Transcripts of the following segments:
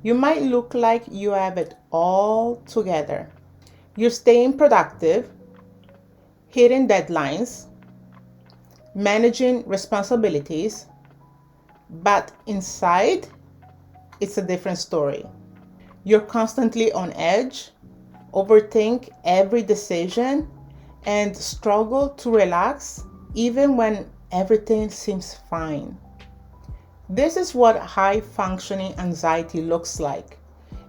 You might look like you have it all together. You're staying productive, hitting deadlines, managing responsibilities, but inside, it's a different story. You're constantly on edge, overthink every decision, and struggle to relax even when everything seems fine. This is what high functioning anxiety looks like.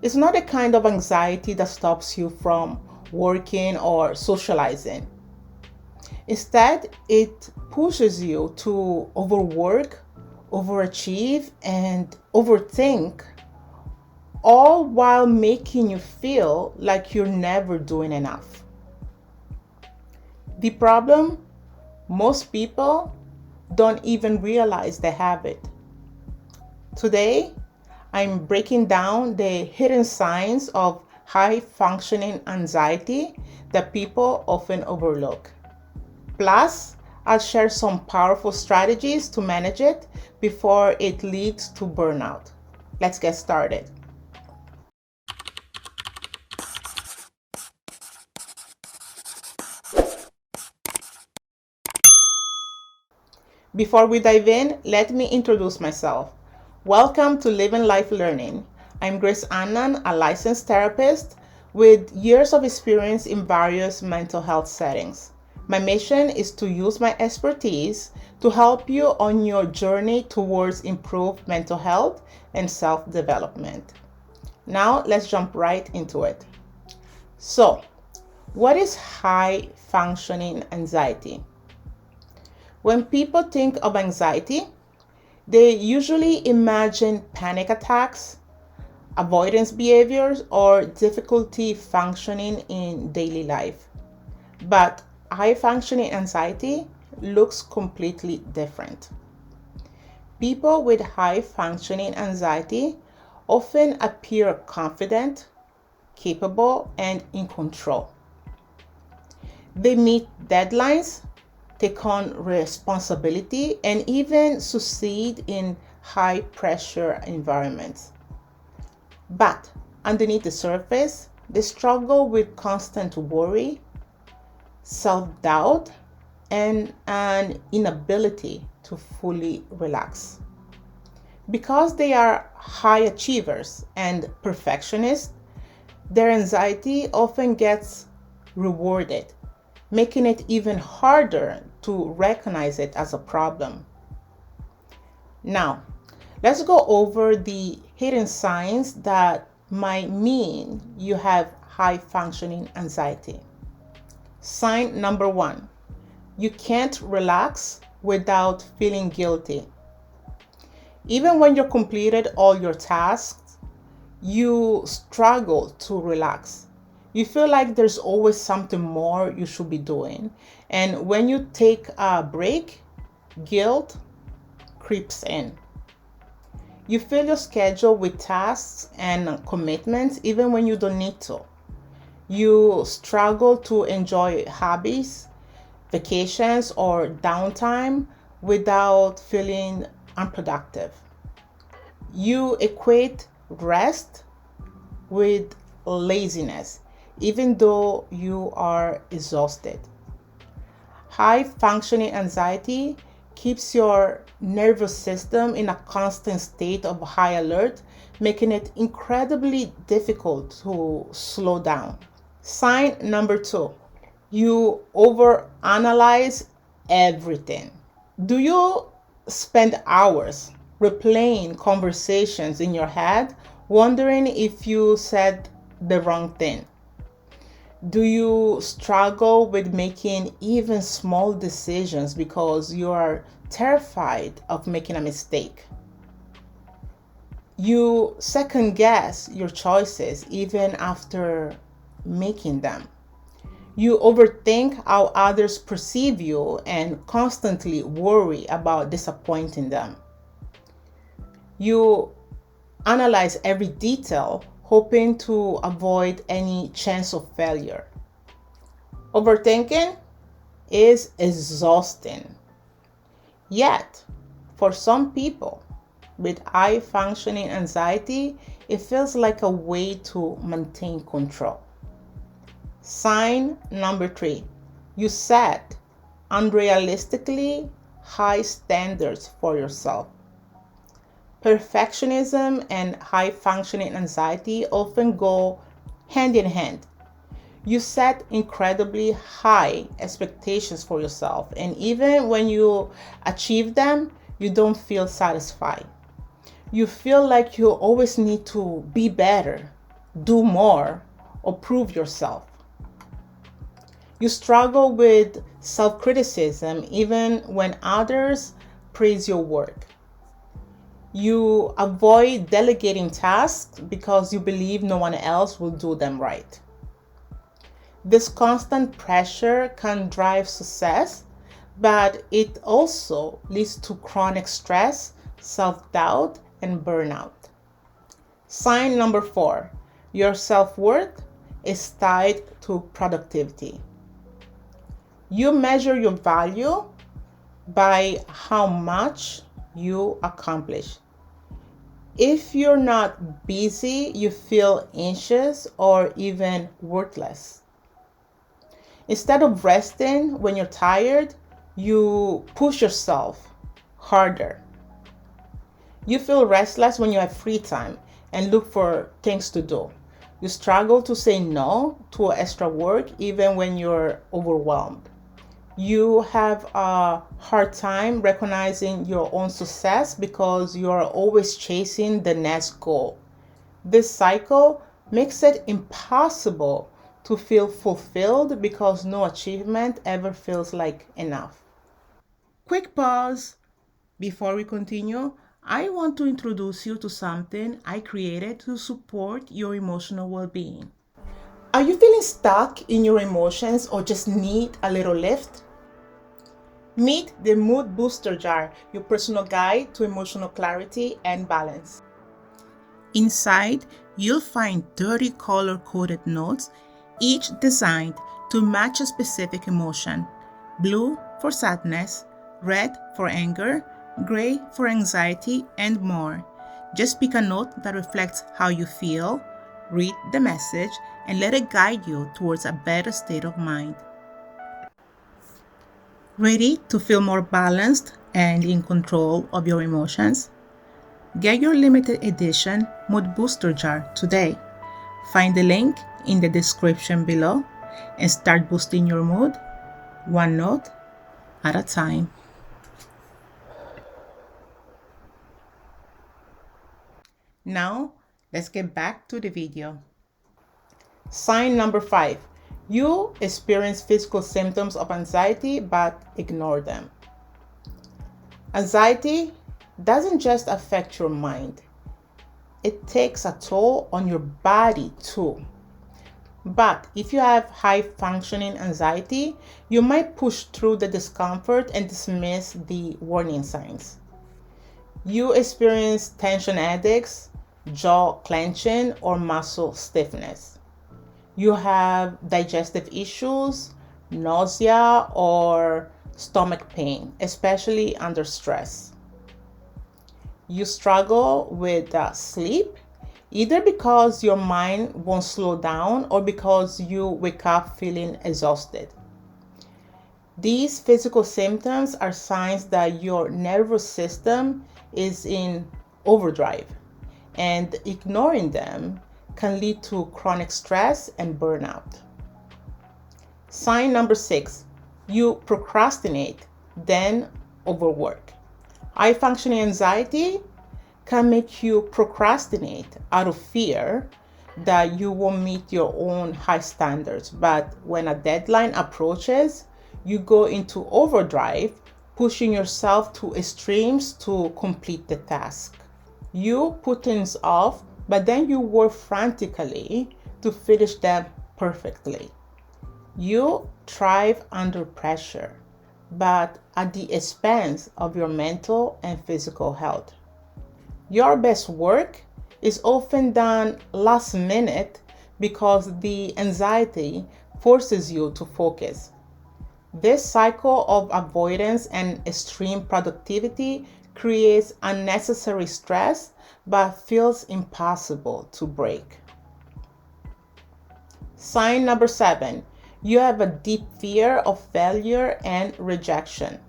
It's not a kind of anxiety that stops you from working or socializing. Instead, it pushes you to overwork, overachieve, and overthink, all while making you feel like you're never doing enough. The problem? Most people don't even realize they have it. Today, I'm breaking down the hidden signs of high functioning anxiety that people often overlook. Plus, I'll share some powerful strategies to manage it before it leads to burnout. Let's get started. Before we dive in, let me introduce myself. Welcome to Living Life Learning. I'm Grace Annan, a licensed therapist with years of experience in various mental health settings. My mission is to use my expertise to help you on your journey towards improved mental health and self-development. Now, let's jump right into it. So, what is high functioning anxiety? When people think of anxiety, they usually imagine panic attacks, avoidance behaviors, or difficulty functioning in daily life. But high functioning anxiety looks completely different. People with high functioning anxiety often appear confident, capable, and in control. They meet deadlines, take on responsibility, and even succeed in high pressure environments. But underneath the surface, they struggle with constant worry, self doubt, and an inability to fully relax. Because they are high achievers and perfectionists, their anxiety often gets rewarded, making it even harder to recognize it as a problem. Now, let's go over the hidden signs that might mean you have high functioning anxiety. Sign number one: you can't relax without feeling guilty. Even when you've completed all your tasks, you struggle to relax. You feel like there's always something more you should be doing. And when you take a break, guilt creeps in. You fill your schedule with tasks and commitments even when you don't need to. You struggle to enjoy hobbies, vacations, or downtime without feeling unproductive. You equate rest with laziness, even though you are exhausted. High functioning anxiety keeps your nervous system in a constant state of high alert, making it incredibly difficult to slow down. Sign number two: you overanalyze everything. Do you spend hours replaying conversations in your head, wondering if you said the wrong thing? Do you struggle with making even small decisions because you are terrified of making a mistake? You second guess your choices even after making them. You overthink how others perceive you and constantly worry about disappointing them. You analyze every detail, hoping to avoid any chance of failure. Overthinking is exhausting. Yet, for some people, with high functioning anxiety, it feels like a way to maintain control. Sign number 3, you set unrealistically high standards for yourself. Perfectionism and high functioning anxiety often go hand in hand. You set incredibly high expectations for yourself, and even when you achieve them, you don't feel satisfied. You feel like you always need to be better, do more, or prove yourself. You struggle with self criticism even when others praise your work. You avoid delegating tasks because you believe no one else will do them right. This constant pressure can drive success, but it also leads to chronic stress, self doubt, and burnout. Sign number 4, your self worth is tied to productivity. You measure your value by how much you accomplish. If you're not busy, you feel anxious or even worthless. Instead of resting when you're tired, you push yourself harder. You feel restless when you have free time and look for things to do. You struggle to say no to extra work even when you're overwhelmed. You have a hard time recognizing your own success because you are always chasing the next goal. This cycle makes it impossible to feel fulfilled because no achievement ever feels like enough. Quick pause before we continue. I want to introduce you to something I created to support your emotional well being. Are you feeling stuck in your emotions or just need a little lift? Meet the Mood Booster Jar, your personal guide to emotional clarity and balance. Inside, you'll find 30 color-coded notes, each designed to match a specific emotion. Blue for sadness, red for anger, gray for anxiety, and more. Just pick a note that reflects how you feel, read the message, and let it guide you towards a better state of mind. Ready to feel more balanced and in control of your emotions? Get your limited edition Mood Booster Jar today. Find the link in the description below and start boosting your mood one note at a time. Now, let's get back to the video. Sign number 5. You experience physical symptoms of anxiety but ignore them. Anxiety doesn't just affect your mind, it takes a toll on your body too. But if you have high functioning anxiety, you might push through the discomfort and dismiss the warning signs. You experience tension headaches, jaw clenching, or muscle stiffness. You have digestive issues, nausea, or stomach pain, especially under stress. You struggle with sleep, either because your mind won't slow down or because you wake up feeling exhausted. These physical symptoms are signs that your nervous system is in overdrive, and ignoring them can lead to chronic stress and burnout. Sign number 6, you procrastinate, then overwork. High functioning anxiety can make you procrastinate out of fear that you won't meet your own high standards. But when a deadline approaches, you go into overdrive, pushing yourself to extremes to complete the task. You put things off, but then you work frantically to finish them perfectly. You thrive under pressure, but at the expense of your mental and physical health. Your best work is often done last minute because the anxiety forces you to focus. This cycle of avoidance and extreme productivity creates unnecessary stress but feels impossible to break. Sign number 7, you have a deep fear of failure and rejection.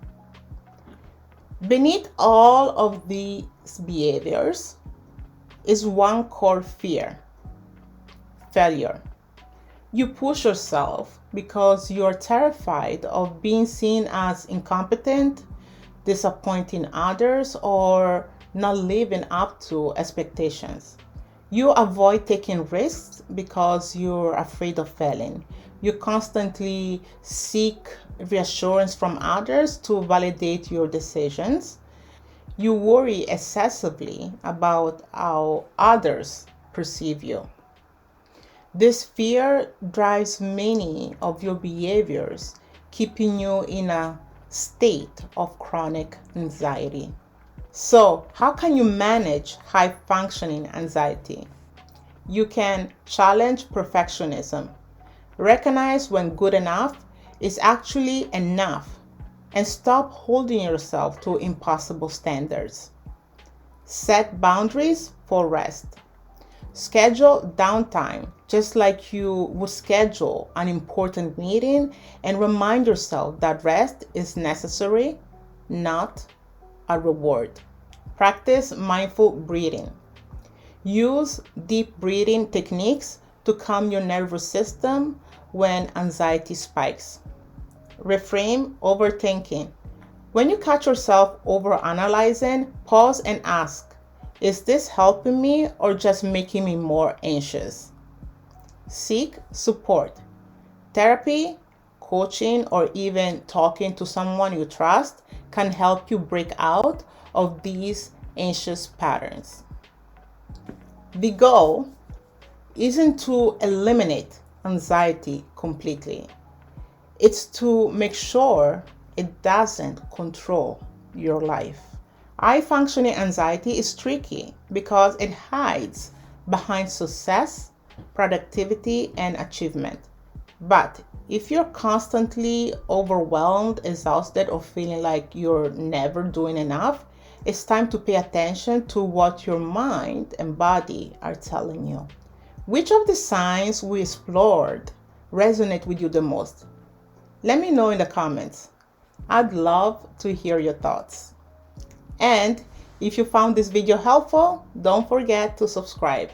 Beneath all of these behaviors is one core fear: failure. You push yourself because you're terrified of being seen as incompetent, disappointing others, or not living up to expectations. You avoid taking risks because you're afraid of failing. You constantly seek reassurance from others to validate your decisions. You worry excessively about how others perceive you. This fear drives many of your behaviors, keeping you in a state of chronic anxiety. So, how can you manage high functioning anxiety? You can challenge perfectionism. Recognize when good enough is actually enough and stop holding yourself to impossible standards. Set boundaries for rest. Schedule downtime just like you would schedule an important meeting, and remind yourself that rest is necessary, not a reward. Practice mindful breathing. Use deep breathing techniques to calm your nervous system when anxiety spikes. Reframe overthinking. When you catch yourself overanalyzing, pause and ask, is this helping me or just making me more anxious? Seek support. Therapy, coaching, or even talking to someone you trust can help you break out of these anxious patterns. The goal isn't to eliminate anxiety completely. It's to make sure it doesn't control your life. High functioning anxiety is tricky because it hides behind success, productivity, and achievement. But if you're constantly overwhelmed, exhausted, or feeling like you're never doing enough, it's time to pay attention to what your mind and body are telling you. Which of the signs we explored resonate with you the most? Let me know in the comments. I'd love to hear your thoughts. And if you found this video helpful, don't forget to subscribe.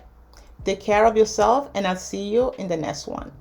Take care of yourself, and I'll see you in the next one.